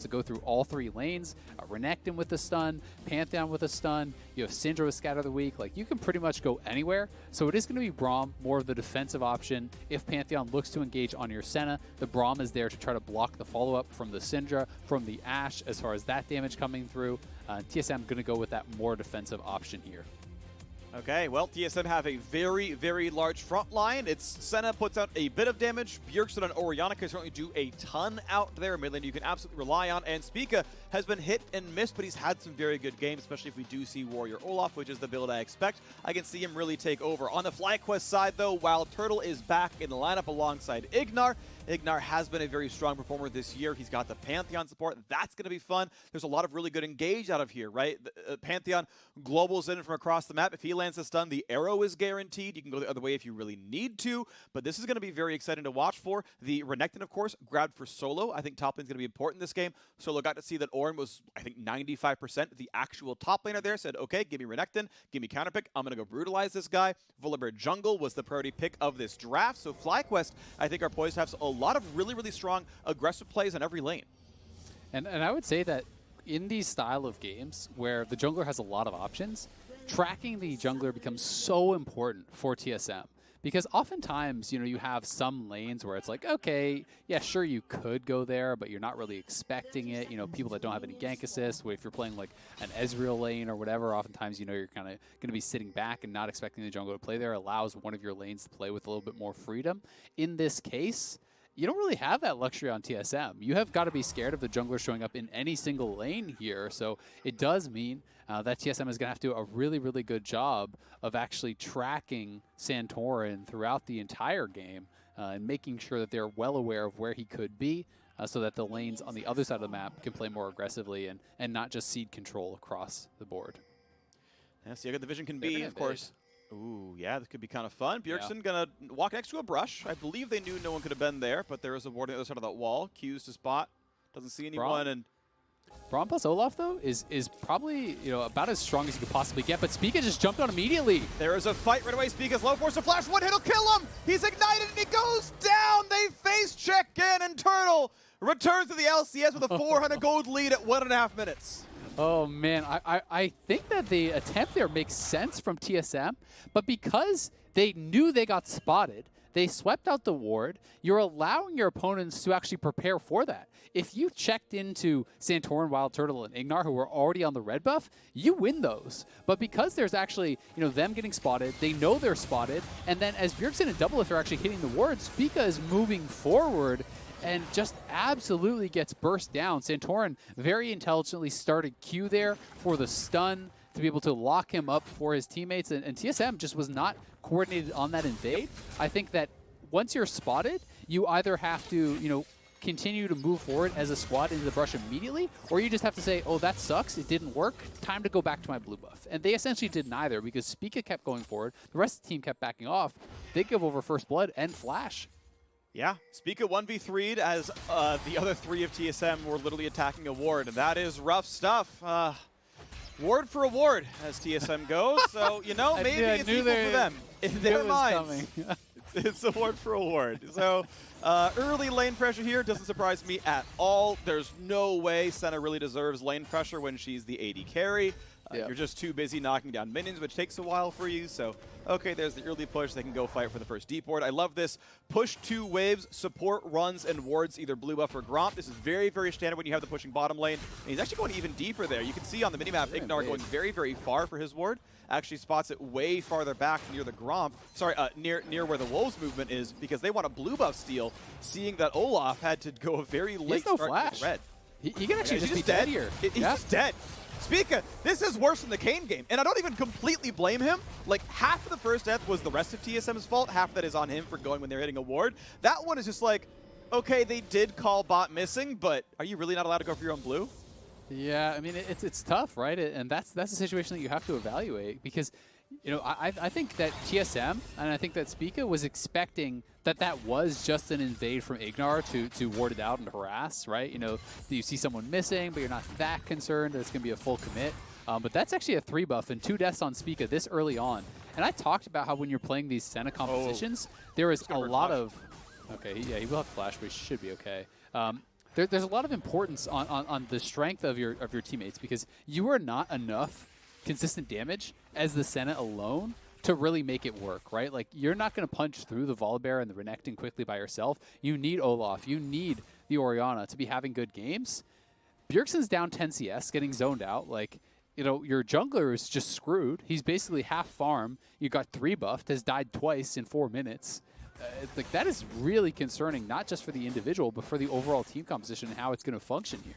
to go through all three lanes. Renekton with the stun, Pantheon with a stun, you have Syndra with Scatter the Weak. Like, you can pretty much go anywhere. So it is going to be Braum, more of the defensive option. If Pantheon looks to engage on your Senna, the Braum is there to try to block the follow-up from the Syndra, from the Ashe, as far as that damage coming through. TSM going to go with that more defensive option here. Okay, well, TSM have a very, very large front line. It's Senna puts out a bit of damage. Bjergsen and Orianna can certainly do a ton out there. Mid lane you can absolutely rely on. And Spica has been hit and missed, but he's had some very good games, especially if we do see Warrior Olaf, which is the build I expect. I can see him really take over. On the FlyQuest side, though, WildTurtle is back in the lineup alongside IgNar. IgNar has been a very strong performer this year. He's got the Pantheon support. That's going to be fun. There's a lot of really good engage out of here, right? Pantheon globals in from across the map. If he lands a stun, the arrow is guaranteed. You can go the other way if you really need to, but this is going to be very exciting to watch for. The Renekton, of course, grabbed for Solo. I think top lane is going to be important in this game. Solo got to see that Ornn was, I think, 95% the actual top laner there. Said, okay, give me Renekton, give me counterpick. I'm going to go brutalize this guy. Volibear jungle was the priority pick of this draft. So FlyQuest, I think, are poised to have a lot of really, really strong aggressive plays on every lane. And I would say that in these style of games where the jungler has a lot of options, tracking the jungler becomes so important for TSM. Because oftentimes, you have some lanes where it's like, okay, yeah, sure, you could go there, but you're not really expecting it. People that don't have any gank assist, if you're playing like an Ezreal lane or whatever, oftentimes, you're kind of going to be sitting back and not expecting the jungler to play there. Allows one of your lanes to play with a little bit more freedom. In this case, you don't really have that luxury on TSM. You have got to be scared of the jungler showing up in any single lane here. So it does mean that TSM is going to have to do a really, really good job of actually tracking Santorin throughout the entire game and making sure that they're well aware of where he could be so that the lanes on the other side of the map can play more aggressively and not just cede control across the board. Yeah, see how good the vision can be, of course. Ooh, yeah, this could be kind of fun. Bjergsen gonna walk next to a brush. I believe they knew no one could have been there, but there is a ward on the other side of that wall. Q's to spot. Doesn't see anyone. And Braum plus Olaf, though, is probably, about as strong as you could possibly get, but Spica just jumped on immediately. There is a fight right away. Spica's low force of flash. One hit will kill him. He's ignited and he goes down. They face check in, and Turtle returns to the LCS with a 400 gold lead at 1.5 minutes. Oh, man. I think that the attempt there makes sense from TSM, but because they knew they got spotted, they swept out the ward. You're allowing your opponents to actually prepare for that. If you checked into Santorin, WildTurtle, and IgNar, who were already on the red buff, you win those. But because there's actually, them getting spotted, they know they're spotted, and then as Bjergsen and Doublelift are actually hitting the ward, Spica is moving forward and just absolutely gets burst down. Santorin very intelligently started Q there for the stun to be able to lock him up for his teammates, and TSM just was not coordinated on that invade. I think that once you're spotted, you either have to, continue to move forward as a squad into the brush immediately, or you just have to say, oh, that sucks, it didn't work, time to go back to my blue buff. And they essentially did neither because Spica kept going forward, the rest of the team kept backing off. They give over first blood and flash. Yeah, Spica 1v3'd as the other three of TSM were literally attacking a ward, and that is rough stuff. Ward for a ward, as TSM goes, so, maybe it's equal for them. In their minds, it's a ward for a ward. So, early lane pressure here doesn't surprise me at all. There's no way Senna really deserves lane pressure when she's the AD carry. You're just too busy knocking down minions, which takes a while for you. So, okay, there's the early push. They can go fight for the first deep ward. I love this. Push 2 waves, support runs and wards either blue buff or Gromp. This is very, very standard when you have the pushing bottom lane. And he's actually going even deeper there. You can see on the minimap, IgNar going very, very far for his ward. Actually spots it way farther back near the Gromp. Sorry, near where the Wolves movement is, because they want a blue buff steal, seeing that Olaf had to go a very late no start flash. with red. He can actually just be dead here. He's just dead. Spica, this is worse than the Kayn game, and I don't even completely blame him. Like, half of the first death was the rest of TSM's fault, half of that is on him for going when they're hitting a ward. That one is just like, okay, they did call bot missing, but are you really not allowed to go for your own blue? Yeah, I mean, it's tough, right? And that's a situation that you have to evaluate because, I think that TSM and I think that Spica was expecting that was just an invade from IgNar to ward it out and harass, right? You see someone missing, but you're not that concerned that it's going to be a full commit. But that's actually a 3 buff and 2 deaths on Spica this early on. And I talked about how when you're playing these Senna compositions, there is a lot of... Okay, yeah, he will have flash, but he should be okay. there's a lot of importance on the strength of your teammates, because you are not enough consistent damage as the Senna alone to really make it work, right? Like, you're not going to punch through the Volibear and the Renekton quickly by yourself. You need Olaf. You need the Orianna to be having good games. Bjergsen's down 10 CS, getting zoned out. Like, you know, your jungler is just screwed. He's basically half farm. You got 3 buffed, has died twice in 4 minutes. Like, that is really concerning, not just for the individual, but for the overall team composition and how it's going to function here.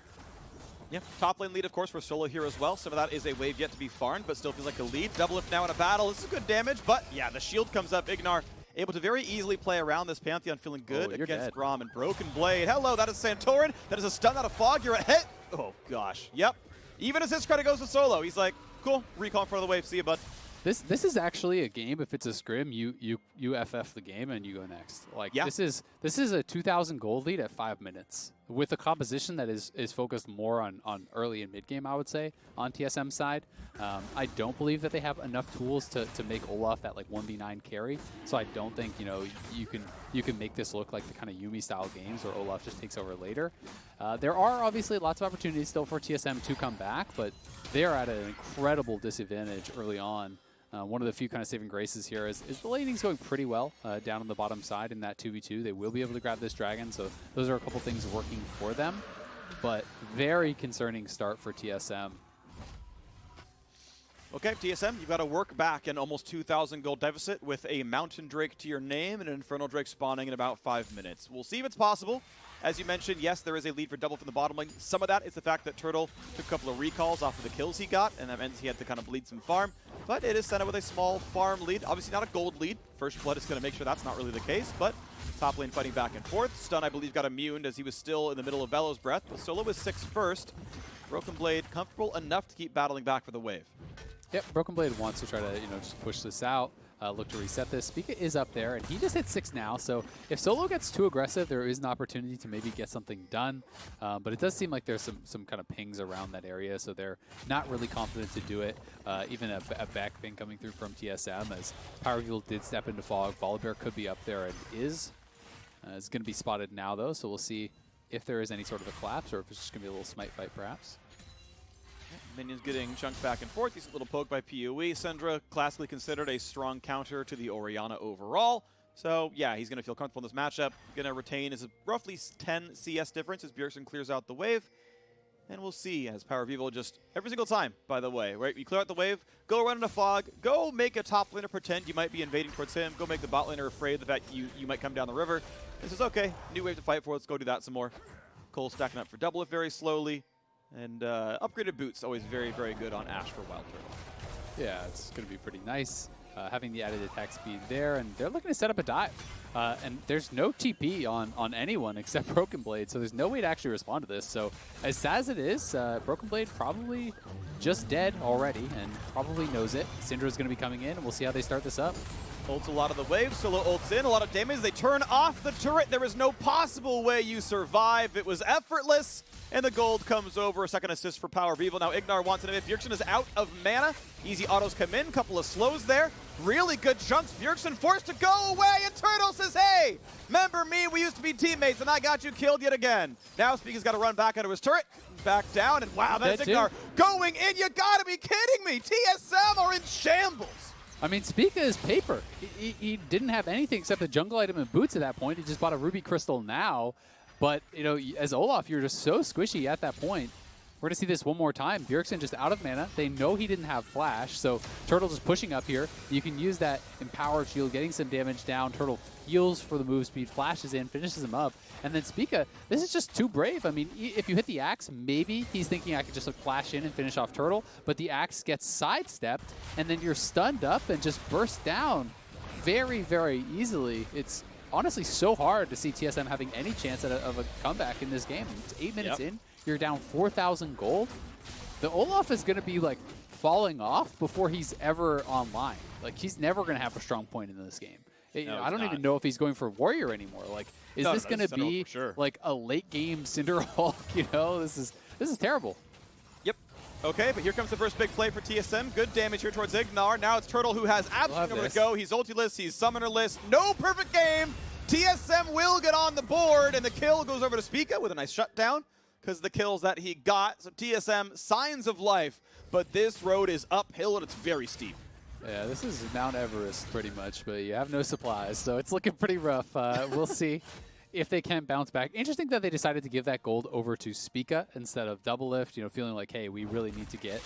Yeah, top lane lead, of course, for Solo here as well. Some of that is a wave yet to be farmed, but still feels like a lead. Doublelift now in a battle. This is good damage, but yeah, the shield comes up. IgNar able to very easily play around this Pantheon, feeling good against Braum and Broken Blade. Hello, that is Santorin. That is a stun out of fog. You're a hit. Oh, gosh. Yep. Even as his credit goes to Solo, he's like, cool, recall in front of the wave. See you, bud. This is actually a game. If it's a scrim, you FF the game and you go next. Like, yeah. This is a 2,000 gold lead at 5 minutes with a composition that is focused more on early and mid game, I would say, on TSM side. I don't believe that they have enough tools to make Olaf that like 1v9 carry. So I don't think, you know, you can make this look like the kind of Yumi style games where Olaf just takes over later. There are obviously lots of opportunities still for TSM to come back, but they are at an incredible disadvantage early on. One of the few kind of saving graces here is the laning's going pretty well down on the bottom side in that 2v2. They will be able to grab this dragon, so those are a couple things working for them. But very concerning start for TSM. Okay, TSM, you've got to work back an almost 2,000 gold deficit with a Mountain Drake to your name and an Infernal Drake spawning in about 5 minutes. We'll see if it's possible. As you mentioned, yes, there is a lead for Double from the bottom lane. Some of that is the fact that Turtle took a couple of recalls off of the kills he got, and that meant he had to kind of bleed some farm. But it is Senna with a small farm lead. Obviously not a gold lead. First Blood is going to make sure that's not really the case, but top lane fighting back and forth. Stun, I believe, got immuned as he was still in the middle of Velo's breath. But Solo was 6 first. Broken Blade comfortable enough to keep battling back for the wave. Yep, Broken Blade wants to try to, you know, just push this out. Look to reset this. Spica is up there, and he just hit 6 now, so if Solo gets too aggressive, there is an opportunity to maybe get something done, but it does seem like there's some kind of pings around that area, so they're not really confident to do it. Even a back ping coming through from TSM, as PowerOfEvil did step into fog. Volibear could be up there and is going to be spotted now, though, so we'll see if there is any sort of a collapse or if it's just going to be a little smite fight, perhaps. Minions getting chunked back and forth. Decent little poke by PoE. Syndra, classically considered a strong counter to the Orianna overall. So, yeah, he's going to feel comfortable in this matchup. Going to retain his roughly 10 CS difference as Bjergsen clears out the wave. And we'll see as PowerOfEvil just every single time, by the way, right? You clear out the wave, go run in a fog, go make a top laner pretend you might be invading towards him, go make the bot laner afraid of the fact you might come down the river. This is okay. New wave to fight for. Let's go do that some more. Cole stacking up for Doublelift very slowly. And upgraded boots, always very, very good on Ashe for WildTurtle. Yeah, it's going to be pretty nice having the added attack speed there. And they're looking to set up a dive. And there's no TP on anyone except Broken Blade, so there's no way to actually respond to this. So as sad as it is, Broken Blade probably just dead already and probably knows it. Syndra's going to be coming in, and we'll see how they start this up. Ults a lot of the waves, Solo ults in, a lot of damage. They turn off the turret. There is no possible way you survive. It was effortless, and the gold comes over. A second assist for PowerOfEvil. Now IgNar wants an evade. Bjergsen is out of mana. Easy autos come in, couple of slows there. Really good chunks. Bjergsen forced to go away, and Turtle says, hey, remember me? We used to be teammates, and I got you killed yet again. Now Spica's got to run back out of his turret, back down, and wow, that's IgNar going in. You gotta be kidding me. TSM are in shambles. I mean, Spica is paper. He didn't have anything except a jungle item and boots at that point. He just bought a ruby crystal now. But, you know, as Olaf, you're just so squishy at that point. We're going to see this one more time. Bjergsen just out of mana. They know he didn't have flash, so Turtle just pushing up here. You can use that empowered shield, getting some damage down. Turtle heals for the move speed, flashes in, finishes him up. And then Spica, this is just too brave. I mean, if you hit the axe, maybe he's thinking I could just flash in and finish off Turtle, but the axe gets sidestepped, and then you're stunned up and just burst down very, very easily. It's honestly so hard to see TSM having any chance of a comeback in this game. It's 8 minutes in. You're down 4,000 gold. The Olaf is going to be, like, falling off before he's ever online. Like, he's never going to have a strong point in this game. No, I don't even know if he's going for Warrior anymore. Like, is this going to be, like, a late-game Cinder Hulk? You know, this is terrible. Yep. Okay, but here comes the first big play for TSM. Good damage here towards IgNar. Now it's Turtle who has absolutely nowhere to go. He's ultiless. He's summonerless. No perfect game. TSM will get on the board, and the kill goes over to Spica with a nice shutdown because the kills that he got. So TSM, signs of life, but this road is uphill and it's very steep. Yeah, this is Mount Everest pretty much, but you have no supplies, so it's looking pretty rough. We'll see if they can bounce back. Interesting that they decided to give that gold over to Spica instead of Doublelift, you know, feeling like, hey, we really need to get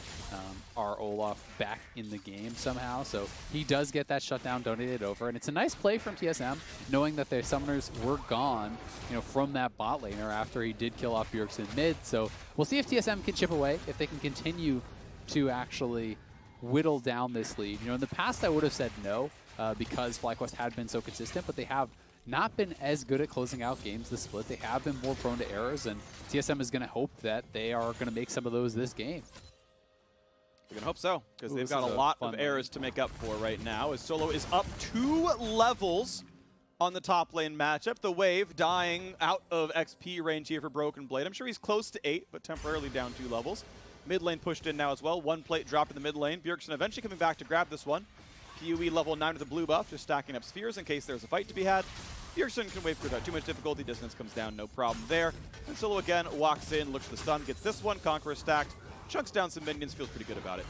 our Olaf back in the game somehow. So he does get that shutdown donated over, and it's a nice play from TSM, knowing that their summoners were gone, you know, from that bot laner after he did kill off Bjergsen mid. So we'll see if TSM can chip away, if they can continue to actually whittle down this lead. You know, in the past I would have said no because FlyQuest had been so consistent, but they have not been as good at closing out games this split. They have been more prone to errors, and TSM is going to hope that they are going to make some of those this game. We're going to hope so, because they've got a lot of errors to make up for right now, as Solo is up 2 levels on the top lane matchup. The Wave dying out of XP range here for Broken Blade. I'm sure he's close to 8, but temporarily down 2 levels. Mid lane pushed in now as well. 1 plate dropped in the mid lane. Bjergsen eventually coming back to grab this one. PoE level 9 with the blue buff, just stacking up spheres in case there's a fight to be had. Bjergsen can wave without too much difficulty. Distance comes down, no problem there. And Solo again walks in, looks for the stun, gets this one. Conqueror stacked, chunks down some minions, feels pretty good about it.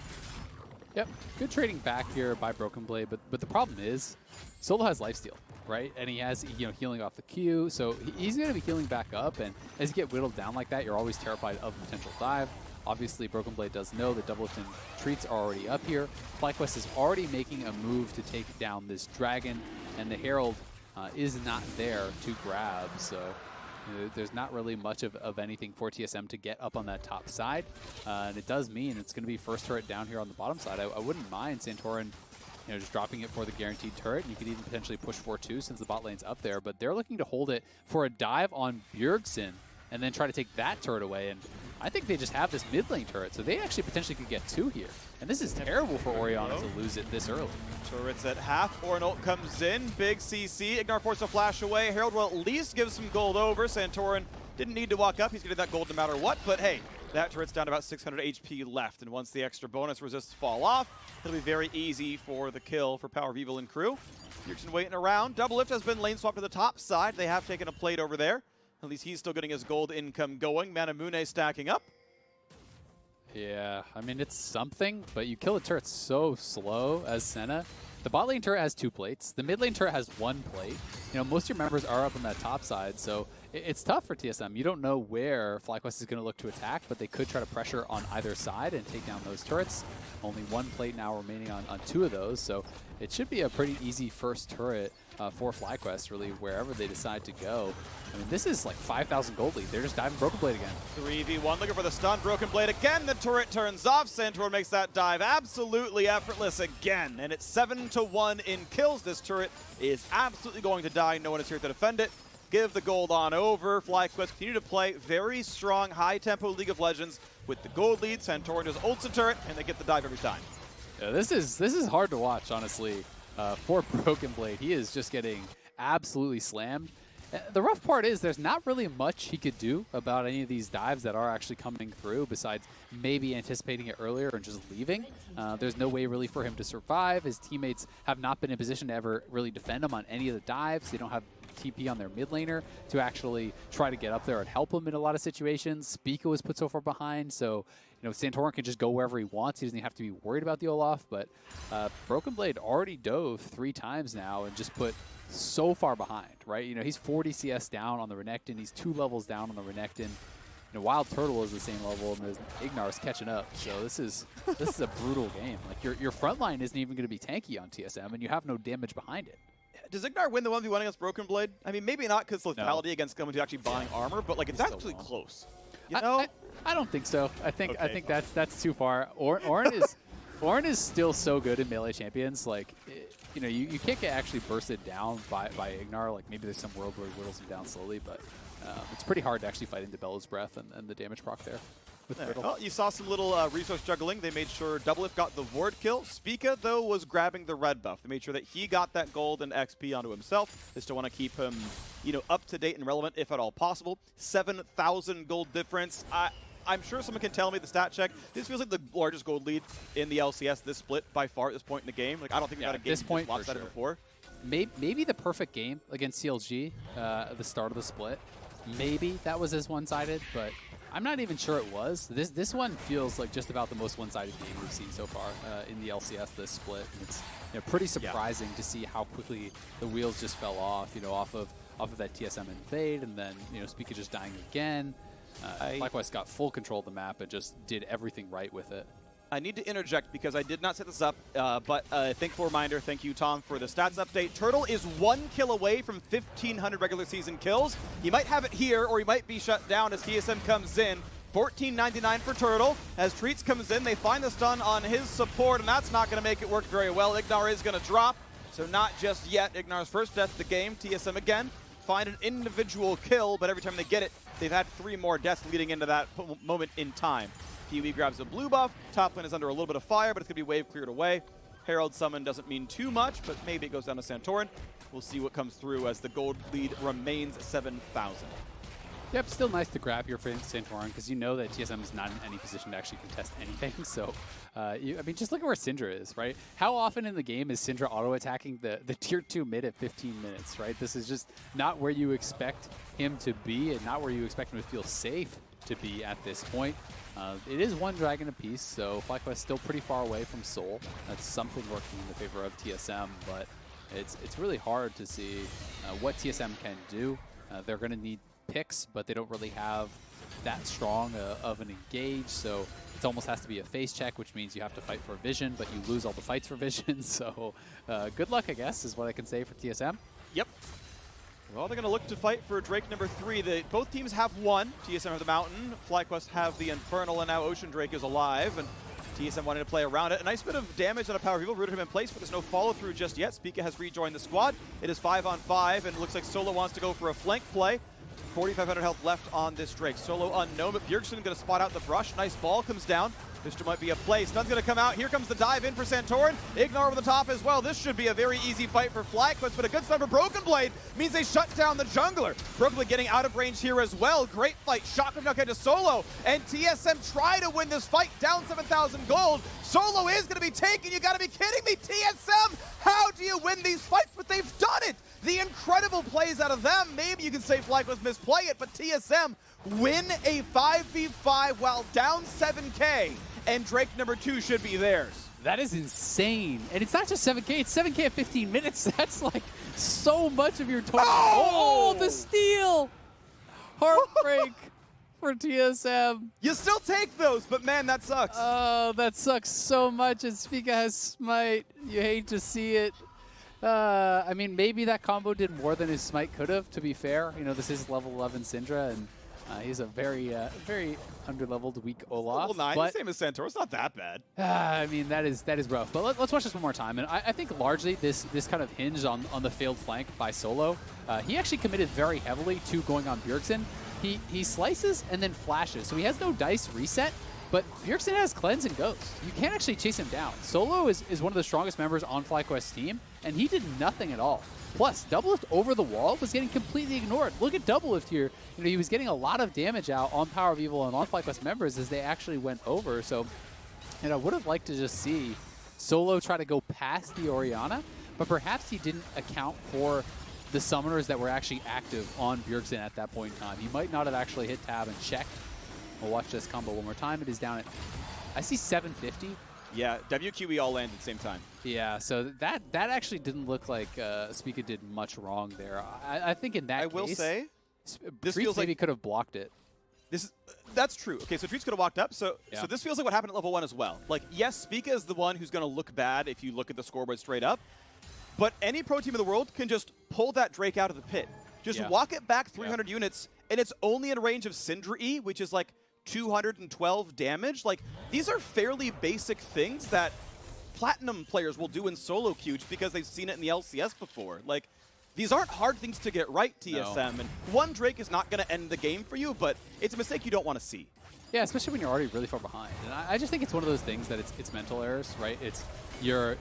Yep, good trading back here by Broken Blade, but the problem is Solo has lifesteal, right? And he has, you know, healing off the Q, so he's going to be healing back up, and as you get whittled down like that, you're always terrified of potential dive. Obviously, Broken Blade does know that Doublelift and Treatz are already up here. FlyQuest is already making a move to take down this dragon, and the Herald is not there to grab, so you know, there's not really much of anything for TSM to get up on that top side, and it does mean it's going to be first turret down here on the bottom side. I wouldn't mind Santorin, you know, just dropping it for the guaranteed turret, and you could even potentially push 4-2 since the bot lane's up there, but they're looking to hold it for a dive on Bjergsen and then try to take that turret away, and I think they just have this mid lane turret, so they actually potentially could get 2 here. And this is terrible for Orianna to lose it this early. Turret's at half. Ornn comes in. Big CC. IgNar forced a flash away. Herald will at least give some gold over. Santorin didn't need to walk up. He's getting that gold no matter what. But hey, that turret's down to about 600 HP left. And once the extra bonus resists fall off, it'll be very easy for the kill for PowerOfEvil and crew. Bjergsen waiting around. Doublelift has been lane swapped to the top side. They have taken a plate over there. At least he's still getting his gold income going. Manamune stacking up. Yeah, I mean, it's something, but you kill the turret so slow as Senna. The bot lane turret has 2 plates. The mid lane turret has 1 plate. You know, most of your members are up on that top side, so it's tough for TSM. You don't know where FlyQuest is going to look to attack, but they could try to pressure on either side and take down those turrets. Only 1 plate now remaining on 2 of those, so it should be a pretty easy first turret for FlyQuest, really, wherever they decide to go. I mean, this is like 5,000 gold lead. They're just diving Broken Blade again. 3v1 looking for the stun. Broken Blade again. The turret turns off. Santorin makes that dive absolutely effortless again. And it's 7-1 in kills. This turret is absolutely going to die. No one is here to defend it. Give the gold on over. FlyQuest continue to play very strong, high-tempo League of Legends with the gold lead. Santorin just ults a turret, and they get the dive every time. Yeah, this is hard to watch, honestly, for Broken Blade. He is just getting absolutely slammed. The rough part is there's not really much he could do about any of these dives that are actually coming through besides maybe anticipating it earlier and just leaving. There's no way really for him to survive. His teammates have not been in position to ever really defend him on any of the dives. They don't have TP on their mid laner to actually try to get up there and help him in a lot of situations. Spica was put so far behind, so you know, Santorin can just go wherever he wants. He doesn't have to be worried about the Olaf, but Broken Blade already dove 3 times now and just put so far behind, right? You know, he's 40 CS down on the Renekton. He's 2 levels down on the Renekton. You know, WildTurtle is the same level, and IgNar is catching up. So this is a brutal game. Like your front line isn't even going to be tanky on TSM, and you have no damage behind it. Does IgNar win the 1v1 against Broken Blade? I mean, maybe not because lethality against someone who's actually buying armor, but like it's actually close. You know? I don't think so. I think that's too far. Ornn is still so good in melee champions. Like, you know, you can't get actually bursted down by IgNar. Like maybe there's some world where he whittles him down slowly, but it's pretty hard to actually fight into Bellows Breath and the damage proc there. Well, you saw some little resource juggling. They made sure Doublelift got the ward kill. Spica, though, was grabbing the red buff. They made sure that he got that gold and XP onto himself. They still want to keep him, you know, up to date and relevant if at all possible. 7,000 gold difference. I'm sure someone can tell me the stat check. This feels like the largest gold lead in the LCS this split by far at this point in the game. Like I don't think we've had a game lost that before. maybe the perfect game against CLG at the start of the split. Maybe that was as one-sided, but I'm not even sure it was. This one feels like just about the most one-sided game we've seen so far in the LCS this split. And it's pretty surprising to see how quickly the wheels just fell off. Off of that TSM invade, and then Spica just dying again. FlyQuest got full control of the map and just did everything right with it. I need to interject because I did not set this up, but thankful reminder, thank you, Tom, for the stats update. Turtle is 1 kill away from 1,500 regular season kills. He might have it here, or he might be shut down as TSM comes in. 14.99 for Turtle. As Treatz comes in, they find the stun on his support, and that's not going to make it work very well. IgNar is going to drop, so not just yet. IgNar's first death of the game. TSM again find an individual kill, but every time they get it, they've had 3 more deaths leading into that moment in time. Pee-wee grabs a blue buff. Top lane is under a little bit of fire, but it's going to be wave cleared away. Herald summon doesn't mean too much, but maybe it goes down to Santorin. We'll see what comes through as the gold lead remains 7,000. Yep, still nice to grab here for Santorin because you know that TSM is not in any position to actually contest anything. So, I mean, just look at where Syndra is, right? How often in the game is Syndra auto-attacking the tier 2 mid at 15 minutes, right? This is just not where you expect him to be and not where you expect him to feel safe to be at this point. It is 1 dragon apiece, so FlyQuest still pretty far away from Soul. That's something working in the favor of TSM, but it's really hard to see what TSM can do. They're going to need picks, but they don't really have that strong of an engage, so it almost has to be a face check, which means you have to fight for vision, but you lose all the fights for vision, so good luck, I guess, is what I can say for TSM. Yep. Well, they're going to look to fight for Drake number 3. Both teams have 1. TSM have the Mountain, FlyQuest have the Infernal, and now Ocean Drake is alive, and TSM wanting to play around it. A nice bit of damage on a PowerOfEvil, rooted him in place, but there's no follow-through just yet. Spica has rejoined the squad. It is 5-on-5, and it looks like Solo wants to go for a flank play. 4,500 health left on this Drake. Solo unknown, but Bjergsen going to spot out the brush. Nice ball comes down. This might be a play. Stun's going to come out. Here comes the dive in for Santorin. IgNar over the top as well. This should be a very easy fight for FlyQuest, but a good stun for Broken Blade means they shut down the jungler. Broken Blade getting out of range here as well. Great fight. Shotgun knock into Solo, and TSM try to win this fight. Down 7,000 gold. Solo is going to be taken. You got to be kidding me, TSM. How do you win these fights? But they've done it. The incredible plays out of them. Maybe you can say FlyQuest misplay it, but TSM win a 5v5 while down 7K, and Drake number 2 should be theirs. That is insane. And it's not just 7K, it's 7K at 15 minutes. That's like so much of your total. Oh, the steal! Heartbreak for TSM. You still take those, but man, that sucks. Oh, that sucks so much. And Spica has Smite. You hate to see it. I mean, maybe that combo did more than his Smite could have, to be fair. This is level 11 Syndra, and he's a very underleveled, weak Olaf. Level 9, but, same as Santorin. It's not that bad. I mean, that is rough. But let's watch this one more time. And I think largely this kind of hinged on the failed flank by Solo. He actually committed very heavily to going on Bjergsen. He slices and then flashes, so he has no dice reset. But Bjergsen has Cleanse and Ghost. You can't actually chase him down. Solo is one of the strongest members on FlyQuest's team, and he did nothing at all. Plus, Doublelift over the wall was getting completely ignored. Look at Doublelift here. He was getting a lot of damage out on PowerOfEvil and on FlyQuest members as they actually went over. So, I would have liked to just see Solo try to go past the Orianna, but perhaps he didn't account for the summoners that were actually active on Bjergsen at that point in time. He might not have actually hit tab and checked. We'll watch this combo one more time. It is down at, I see 750. Yeah, WQE all land at the same time. Yeah, so that actually didn't look like Spica did much wrong there. I think in that case, will say, this Treatz feels maybe like could have blocked it. That's true. Okay, so Treatz could have walked up. So this feels like what happened at level 1 as well. Like, yes, Spica is the one who's going to look bad if you look at the scoreboard straight up. But any pro team in the world can just pull that Drake out of the pit. Just walk it back 300 units, and it's only in range of Syndra E, which is like 212 damage. Like, these are fairly basic things that Platinum players will do in solo queue because they've seen it in the LCS before. Like, these aren't hard things to get right, TSM. No. And one Drake is not going to end the game for you, but it's a mistake you don't want to see. Yeah, especially when you're already really far behind. And I just think it's one of those things that it's mental errors, right? It's you're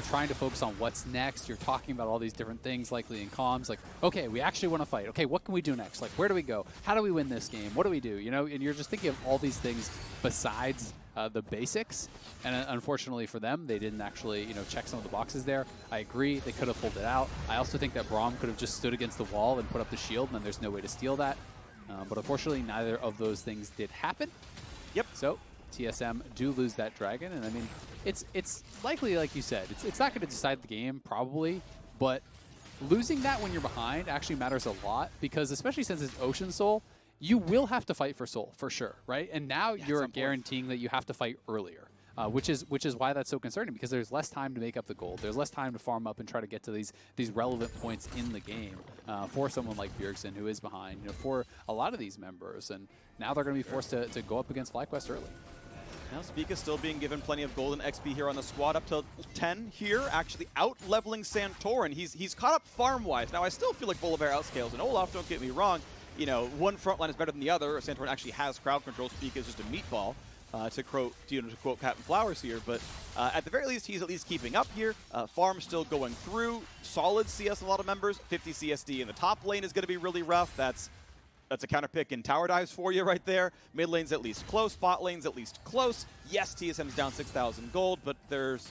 trying to focus on what's next. You're talking about all these different things, likely in comms, like, okay, we actually want to fight. Okay, what can we do next? Like, where do we go? How do we win this game? What do we do? You know, and you're just thinking of all these things besides the basics. And unfortunately for them, they didn't actually, check some of the boxes there. I agree, they could have pulled it out. I also think that Braum could have just stood against the wall and put up the shield, and then there's no way to steal that. But unfortunately, neither of those things did happen. Yep. So TSM do lose that dragon, and I mean, it's likely, like you said, it's not going to decide the game probably, but losing that when you're behind actually matters a lot, because especially since it's Ocean Soul, you will have to fight for Soul for sure, right? And now you're guaranteeing that you have to fight earlier. Which is why that's so concerning, because there's less time to make up the gold. There's less time to farm up and try to get to these relevant points in the game for someone like Bjergsen, who is behind, for a lot of these members. And now they're going to be forced to go up against FlyQuest early. Now Spica still being given plenty of golden XP here on the squad, up to 10 here, actually out-leveling Santorin. He's caught up farm-wise. Now I still feel like Volibear outscales, and Olaf, don't get me wrong, one front line is better than the other. Santorin actually has crowd control. Spica is just a meatball. To quote Captain Flowers here, but at the very least, he's at least keeping up here. Farm still going through. Solid CS, a lot of members. 50 CSD in the top lane is going to be really rough. That's a counter pick in tower dives for you right there. Mid lane's at least close. Bot lane's at least close. Yes, TSM's down 6,000 gold, but there's,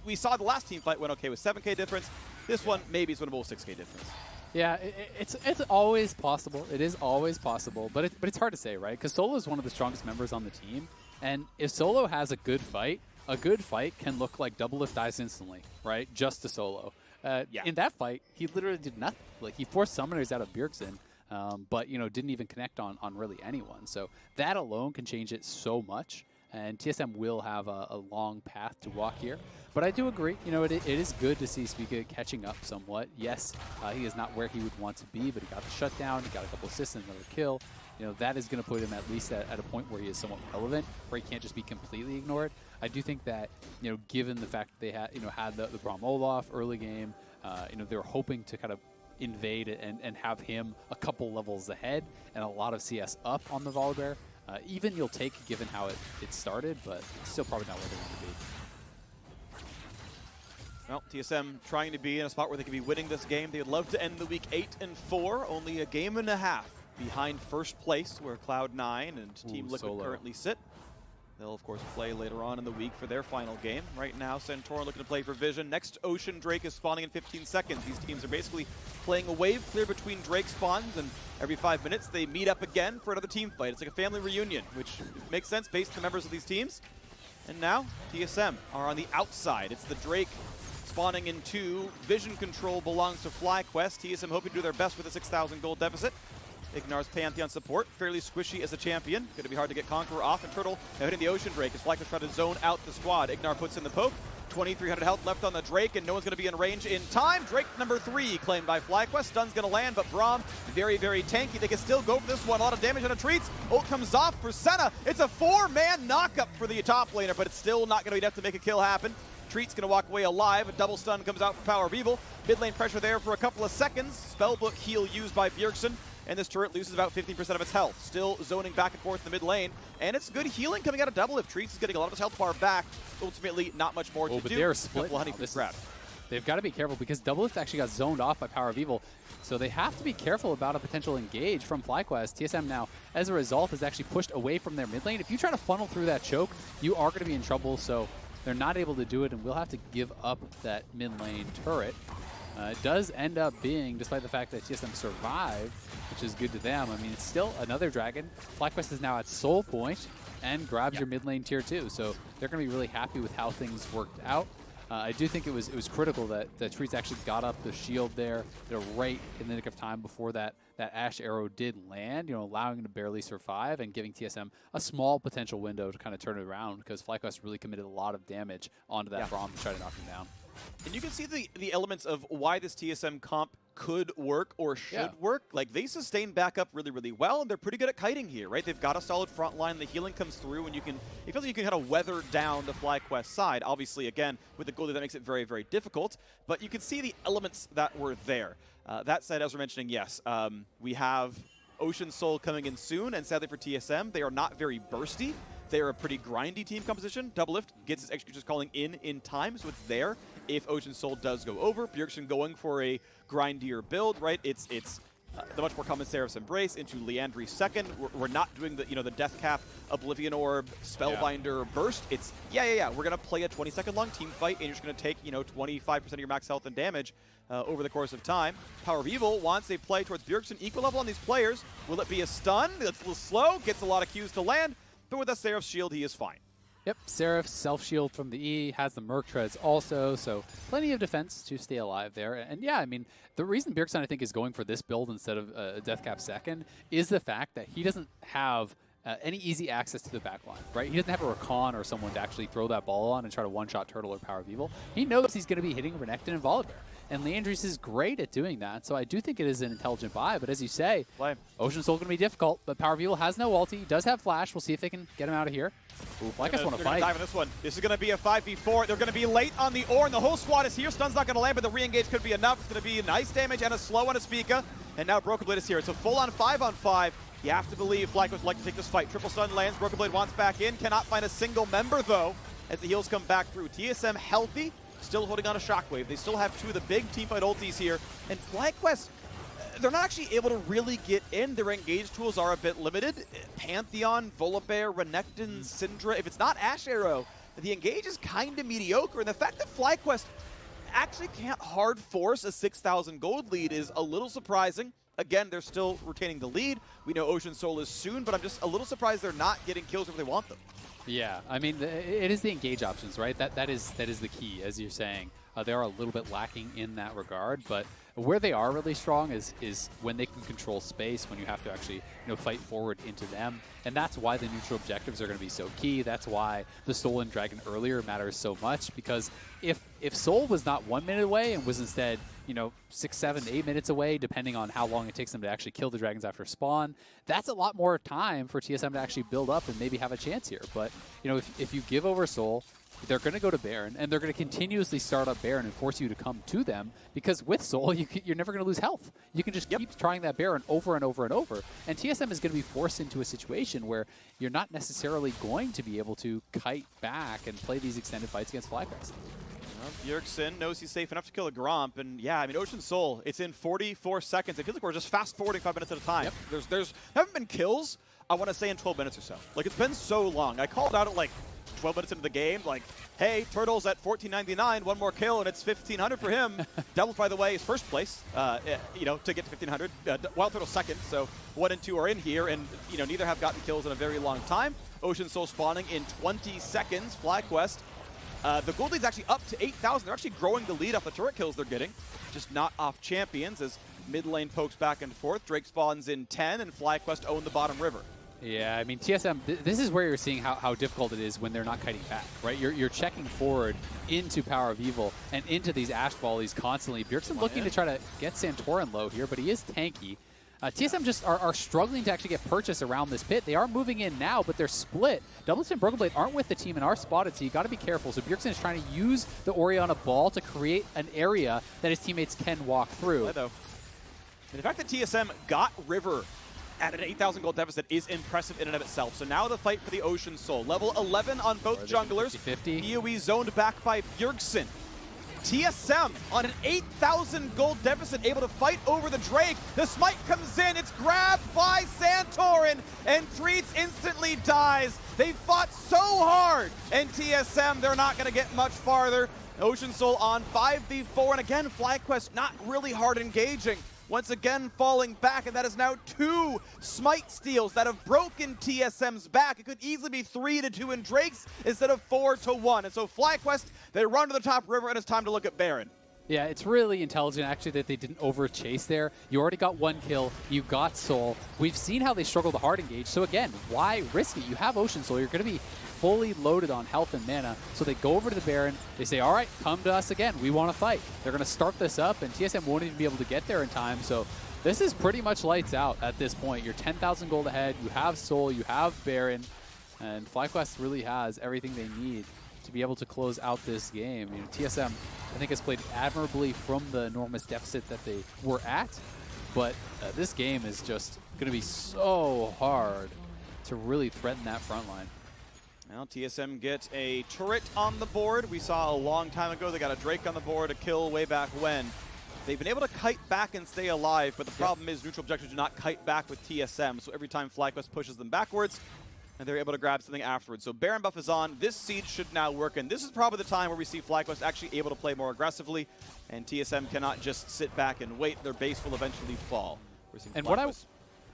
we saw the last team fight went okay with 7K difference. This one, maybe it's winnable with 6K difference. Yeah, it's always possible. It is always possible, but it's hard to say, right? Because Solo is one of the strongest members on the team. And if Solo has a good fight can look like Doublelift dies instantly, right? Just to Solo. In that fight, he literally did nothing. Like, he forced summoners out of Bjergsen, but, didn't even connect on really anyone. So that alone can change it so much. And TSM will have a long path to walk here. But I do agree, it is good to see Spica catching up somewhat. Yes, he is not where he would want to be, but he got the shutdown, he got a couple assists and another kill. That is going to put him at least at a point where he is somewhat relevant, where he can't just be completely ignored. I do think that, given the fact that they had the Braum Olaf early game, they were hoping to kind of invade and have him a couple levels ahead and a lot of CS up on the Volibear. Even you'll take, given how it started, but it's still probably not where they want to be. Well, TSM trying to be in a spot where they could be winning this game. They would love to end the week 8-4, only a game and a half behind first place, where Cloud9 and Team Liquid currently sit. They'll, of course, play later on in the week for their final game. Right now, Santorin looking to play for Vision. Next, Ocean Drake is spawning in 15 seconds. These teams are basically playing a wave clear between Drake spawns, and every 5 minutes they meet up again for another team fight. It's like a family reunion, which makes sense based on the members of these teams. And now, TSM are on the outside. It's the Drake spawning in 2. Vision control belongs to FlyQuest. TSM hoping to do their best with a 6,000 gold deficit. IgNar's Pantheon support, fairly squishy as a champion. Going to be hard to get Conqueror off, and Turtle now hitting the Ocean Drake as FlyQuest trying to zone out the squad. IgNar puts in the poke. 2,300 health left on the Drake, and no one's going to be in range in time. Drake number 3 claimed by FlyQuest. Stun's going to land, but Braum very, very tanky. They can still go for this one. A lot of damage on a Treatz. Ult comes off for Senna. It's a 4-man knockup for the top laner, but it's still not going to be enough to make a kill happen. Treatz going to walk away alive. A double stun comes out for PowerOfEvil. Mid lane pressure there for a couple of seconds. Spellbook heal used by Bjergsen. And this turret loses about 15% of its health. Still zoning back and forth in the mid lane. And it's good healing coming out of Doublelift. Treatz is getting a lot of his health bar back. Ultimately, not much more to do. But they're split. They've got to be careful, because Doublelift actually got zoned off by PowerOfEvil. So they have to be careful about a potential engage from FlyQuest. TSM now, as a result, is actually pushed away from their mid lane. If you try to funnel through that choke, you are going to be in trouble. So they're not able to do it, and we'll have to give up that mid lane turret. It does end up being, despite the fact that TSM survived, which is good to them. I mean, it's still another dragon. FlyQuest is now at soul point and grabs your mid lane tier 2. So they're going to be really happy with how things worked out. I do think it was critical that Treatz actually got up the shield there, right in the nick of time before that Ashe arrow did land, allowing him to barely survive and giving TSM a small potential window to kind of turn it around, because FlyQuest really committed a lot of damage onto that Braum to try to knock him down. And you can see the elements of why this TSM comp could work or should work. Like, they sustain back up really, really well, and they're pretty good at kiting here, right? They've got a solid front line. The healing comes through, and it feels like you can kind of weather down the FlyQuest side. Obviously, again, with the goalie, that makes it very, very difficult. But you can see the elements that were there. That said, as we're mentioning, yes, we have Ocean Soul coming in soon, and sadly for TSM, they are not very bursty. They are a pretty grindy team composition. Doublelift gets his executions calling in time, so it's there if Ocean Soul does go over. Bjergsen going for a grindier build, right? It's the much more common Seraph's Embrace into Leandri's second. We're not doing the the Death Cap, Oblivion Orb, Spellbinder burst. It's we're gonna play a 20-second long team fight, and you're just gonna take 25% of your max health and damage over the course of time. PowerOfEvil wants a play towards Bjergsen equal level on these players. Will it be a stun? It's a little slow, gets a lot of Qs to land, but with that Seraph's shield, he is fine. Yep, Seraph, self-shield from the E, has the Merc Treads also, so plenty of defense to stay alive there. And yeah, I mean, the reason Bjergsen, I think, is going for this build instead of Deathcap second is the fact that he doesn't have any easy access to the backline, right? He doesn't have a Recon or someone to actually throw that ball on and try to one-shot Turtle or PowerOfEvil. He knows he's going to be hitting Renekton and Volibear. And Leandris is great at doing that, so I do think it is an intelligent buy. But as you say, Ocean Soul going to be difficult, but PowerOfEvil has no ulti. He does have Flash. We'll see if they can get him out of here. Ooh, FlyQuest want to fight. Dive in this one. This is going to be a 5v4. They're going to be late on the Ornn. The whole squad is here. Stun's not going to land, but the re-engage could be enough. It's going to be nice damage and a slow on a Spica. And now Broken Blade is here. It's a full-on 5-on-5. You have to believe FlyQuest would like to take this fight. Triple stun lands. Broken Blade wants back in. Cannot find a single member, though, as the heals come back through. TSM healthy. Still holding on a Shockwave. They still have two of the big teamfight ultis here. And FlyQuest, they're not actually able to really get in. Their engage tools are a bit limited. Pantheon, Volibear, Renekton, Syndra. If it's not Ashe Arrow, the engage is kind of mediocre. And the fact that FlyQuest actually can't hard force a 6,000 gold lead is a little surprising. Again, they're still retaining the lead. We know Ocean Soul is soon, but I'm just a little surprised they're not getting kills where they want them. Yeah, I mean, it is the engage options, right? That is the key, as you're saying. They are a little bit lacking in that regard, but where they are really strong is when they can control space, when you have to actually fight forward into them. And that's why the neutral objectives are going to be so key. That's why the Soul and Dragon earlier matters so much, because if Soul was not 1 minute away and was instead 6, 7, 8 minutes away, depending on how long it takes them to actually kill the dragons after spawn, that's a lot more time for TSM to actually build up and maybe have a chance here. But if you give over Soul, they're going to go to Baron, and they're going to continuously start up Baron and force you to come to them, because with Soul, you're never going to lose health. You can just keep trying that Baron over and over and over, and TSM is going to be forced into a situation where you're not necessarily going to be able to kite back and play these extended fights against FlyQuest. Bjergsen knows he's safe enough to kill a Gromp, and yeah, I mean, Ocean Soul, it's in 44 seconds. It feels like we're just fast-forwarding 5 minutes at a time. Yep. There haven't been kills, I want to say, in 12 minutes or so. Like, it's been so long. I called out at, like, 12 minutes into the game, like, hey, Turtle's at 1499, one more kill, and it's 1500 for him. Double, by the way, is first place, to get to 1500. WildTurtle second, so 1 and 2 are in here, and, neither have gotten kills in a very long time. Ocean Soul spawning in 20 seconds. FlyQuest, the gold lead's actually up to 8,000. They're actually growing the lead off the turret kills they're getting, just not off champions, as mid lane pokes back and forth. Drake spawns in 10, and FlyQuest own the bottom river. Yeah, I mean, TSM, this is where you're seeing how difficult it is when they're not kiting back, right? You're checking forward into PowerOfEvil and into these Ashe volleys constantly. Bjergsen looking to try to get Santorin low here, but he is tanky. TSM just are struggling to actually get purchase around this pit. They are moving in now, but they're split. Doublelift and Broken Blade aren't with the team and are spotted, so you got to be careful. So Bjergsen is trying to use the Orianna ball to create an area that his teammates can walk through. And the fact that TSM got River at an 8,000 gold deficit is impressive in and of itself. So now the fight for the Ocean Soul. Level 11 on both junglers. 50-50. PoE zoned back by Bjergsen. TSM on an 8,000 gold deficit, able to fight over the Drake. The smite comes in, it's grabbed by Santorin, and Treatz instantly dies. They fought so hard, and TSM, they're not going to get much farther. Ocean Soul on 5v4, and again, FlyQuest not really hard engaging. Once again falling back, and that is now 2 smite steals that have broken TSM's back. It could easily be 3-2 in Drake's instead of 4-1. And so FlyQuest, they run to the top river, and it's time to look at Baron. Yeah, it's really intelligent, actually, that they didn't over-chase there. You already got 1 kill. You got Soul. We've seen how they struggle to hard engage. So again, why risk it? You have Ocean Soul. You're going to be fully loaded on health and mana. So they go over to the Baron. They say, all right, come to us again. We want to fight. They're going to start this up, and TSM won't even be able to get there in time. So this is pretty much lights out at this point. You're 10,000 gold ahead. You have Soul. You have Baron. And FlyQuest really has everything they need to be able to close out this game. TSM, I think, has played admirably from the enormous deficit that they were at. but this game is just going to be so hard to really threaten that front line. Now TSM get a turret on the board. We saw a long time ago they got a Drake on the board, a kill way back when. They've been able to kite back and stay alive, but the problem is neutral objectives do not kite back with TSM, so every time FlyQuest pushes them backwards, and they're able to grab something afterwards. So Baron buff is on. This siege should now work, and this is probably the time where we see FlyQuest actually able to play more aggressively, and TSM cannot just sit back and wait. Their base will eventually fall. We're seeing FlyQuest.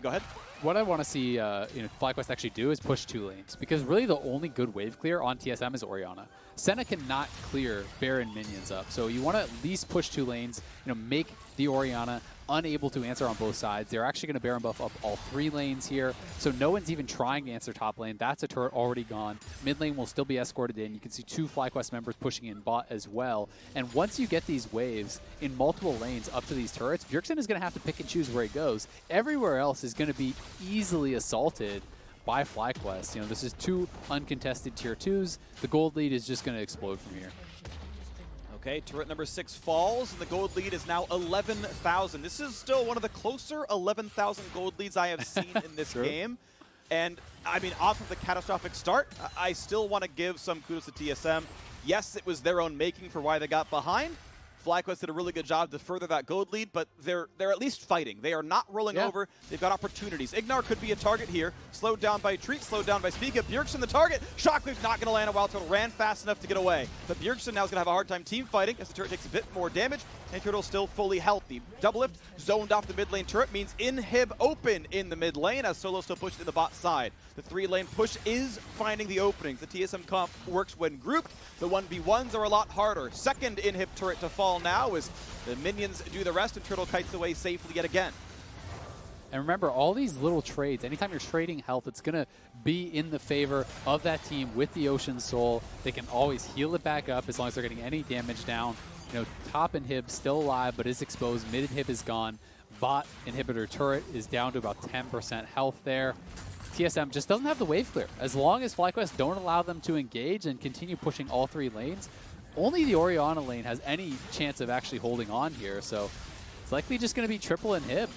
Go ahead. What I want to see FlyQuest actually do is push 2 lanes, because really the only good wave clear on TSM is Orianna. Senna cannot clear Baron minions up, so you want to at least push 2 lanes, make the Orianna unable to answer on both sides. They're actually going to Baron buff up all 3 lanes here, so no one's even trying to answer top lane. That's a turret already gone. Mid lane will still be escorted in. You can see 2 FlyQuest members pushing in bot as well. And once you get these waves in multiple lanes up to these turrets, Bjergsen is going to have to pick and choose where he goes. Everywhere else is going to be easily assaulted by FlyQuest. This is 2 uncontested tier 2s. The gold lead is just going to explode from here. Okay, turret number 6 falls, and the gold lead is now 11,000. This is still one of the closer 11,000 gold leads I have seen in this game. And, I mean, off of the catastrophic start, I still want to give some kudos to TSM. Yes, it was their own making for why they got behind. FlyQuest did a really good job to further that gold lead, but they're at least fighting. They are not rolling over. They've got opportunities. IgNar could be a target here. Slowed down by Treatz, slowed down by Spica. Bjergsen the target. Shockwave's not going to land a WildTurtle. Ran fast enough to get away. But Bjergsen now is going to have a hard time team fighting as the turret takes a bit more damage, and Turtle's still fully healthy. Doublelift zoned off the mid lane turret means inhib open in the mid lane as Solo still pushed in the bot side. The 3-lane push is finding the openings. The TSM comp works when grouped. The 1v1s are a lot harder. Second inhib turret to fall now as the minions do the rest and Turtle kites away safely yet again. And remember, all these little trades, anytime you're trading health, it's going to be in the favor of that team with the Ocean Soul. They can always heal it back up as long as they're getting any damage down. Top inhib still alive, but is exposed. Mid inhib is gone. Bot inhibitor turret is down to about 10% health there. TSM just doesn't have the wave clear. As long as FlyQuest don't allow them to engage and continue pushing all 3 lanes, only the Orianna lane has any chance of actually holding on here. So it's likely just going to be triple inhib.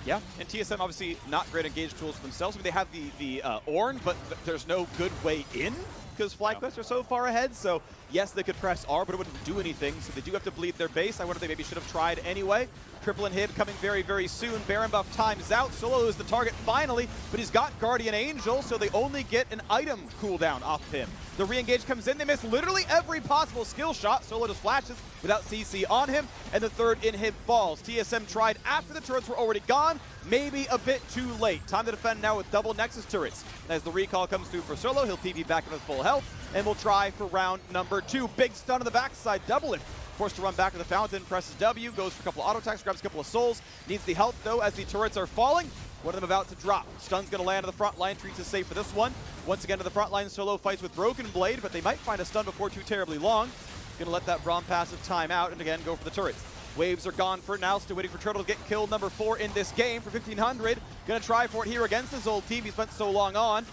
Yeah, and TSM obviously not great engage tools for themselves. I mean, they have the Ornn, but there's no good way in because FlyQuest are so far ahead. So yes, they could press R, but it wouldn't do anything. So they do have to bleed their base. I wonder if they maybe should have tried anyway. Triple inhib coming very, very soon. Baron buff times out. Solo is the target finally, but he's got Guardian Angel, so they only get an item cooldown off of him. The re-engage comes in. They miss literally every possible skill shot. Solo just flashes without CC on him, and the 3rd inhib falls. TSM tried after the turrets were already gone. Maybe a bit too late. Time to defend now with double Nexus turrets. As the recall comes through for Solo, he'll PB back in with full health, and we'll try for round number 2. Big stun on the backside. Doublelift forced to run back to the fountain, presses W, goes for a couple of auto attacks, grabs a couple of souls. Needs the help though as the turrets are falling. One of them about to drop. Stun's going to land on the front line. Treatz is safe for this one. Once again to the front line, Solo fights with Broken Blade, but they might find a stun before too terribly long. Going to let that Braum passive time out and again go for the turrets. Waves are gone for now. Still waiting for Turtle to get kill number 4 in this game for 1,500. Going to try for it here against his old team he spent so long on.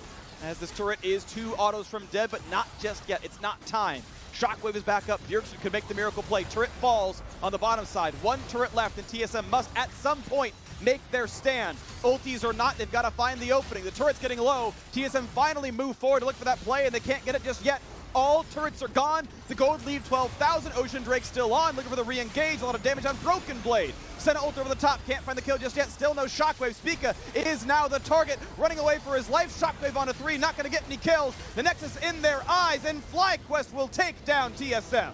As this turret is 2 autos from dead, but not just yet. It's not time. Shockwave is back up. Bjergsen could make the miracle play. Turret falls on the bottom side. 1 turret left, and TSM must at some point make their stand. Ultis or not, they've got to find the opening. The turret's getting low. TSM finally move forward to look for that play, and they can't get it just yet. All turrets are gone. The gold lead 12,000. Ocean Drake still on, looking for the re-engage. A lot of damage on Broken Blade. Senna ult over the top. Can't find the kill just yet. Still no Shockwave. Spica is now the target, running away for his life. Shockwave on a 3, not going to get any kills. The Nexus in their eyes, and FlyQuest will take down TSM.